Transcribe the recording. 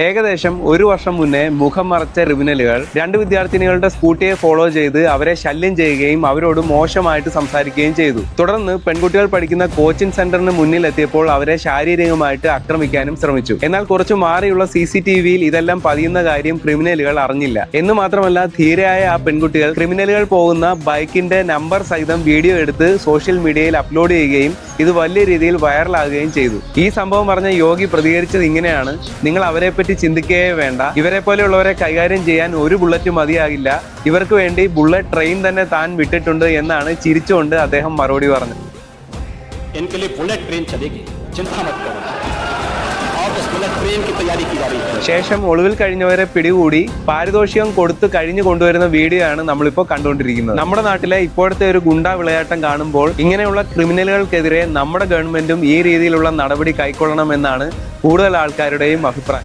ഏകദേശം ഒരു വർഷം മുന്നേ മുഖം മറച്ച ക്രിമിനലുകൾ രണ്ട് വിദ്യാർത്ഥിനികളുടെ സ്കൂട്ടിയെ ഫോളോ ചെയ്ത് അവരെ ശല്യം ചെയ്യുകയും അവരോട് മോശമായിട്ട് സംസാരിക്കുകയും ചെയ്തു. തുടർന്ന് പെൺകുട്ടികൾ പഠിക്കുന്ന കോച്ചിംഗ് സെന്ററിന് മുന്നിലെത്തിയപ്പോൾ അവരെ ശാരീരികമായിട്ട് ആക്രമിക്കാനും ശ്രമിച്ചു. എന്നാൽ കുറച്ചു മാറിയുള്ള CCTVയിൽ ഇതെല്ലാം പതിയുന്ന കാര്യം ക്രിമിനലുകൾ അറിഞ്ഞില്ല. എന്ന് മാത്രമല്ല, ധീരയായ ആ പെൺകുട്ടികൾ ക്രിമിനലുകൾ പോകുന്ന ബൈക്കിന്റെ നമ്പർ സഹിതം വീഡിയോ എടുത്ത് സോഷ്യൽ മീഡിയയിൽ അപ്ലോഡ് ചെയ്യുകയും ഇത് വലിയ രീതിയിൽ വൈറലാകുകയും ചെയ്തു. ഈ സംഭവം പറഞ്ഞ യോഗി പ്രതികരിച്ചത് ഇങ്ങനെയാണ്: നിങ്ങൾ അവരെ പറ്റി ചിന്തിക്കുകയേ വേണ്ട. ഇവരെ പോലെയുള്ളവരെ കൈകാര്യം ചെയ്യാൻ ഒരു ബുള്ളറ്റ് മതിയാകില്ല. ഇവർക്ക് വേണ്ടി ബുള്ളറ്റ് ട്രെയിൻ തന്നെ താൻ വിട്ടിട്ടുണ്ട് എന്നാണ് ചിരിച്ചുകൊണ്ട് അദ്ദേഹം മറുപടി പറഞ്ഞത്. ശേഷം ഒളിവിൽ കഴിഞ്ഞവരെ പിടികൂടി പാരിതോഷികം കൊടുത്ത് കഴിഞ്ഞു കൊണ്ടുവരുന്ന വീഡിയോ ആണ് നമ്മളിപ്പോൾ കണ്ടുകൊണ്ടിരിക്കുന്നത്. നമ്മുടെ നാട്ടിലെ ഇപ്പോഴത്തെ ഒരു ഗുണ്ടാ വിളയാട്ടം കാണുമ്പോൾ ഇങ്ങനെയുള്ള ക്രിമിനലുകൾക്കെതിരെ നമ്മുടെ ഗവൺമെന്റും ഈ രീതിയിലുള്ള നടപടി കൈക്കൊള്ളണമെന്നാണ് കൂടുതൽ ആൾക്കാരുടെയും അഭിപ്രായം.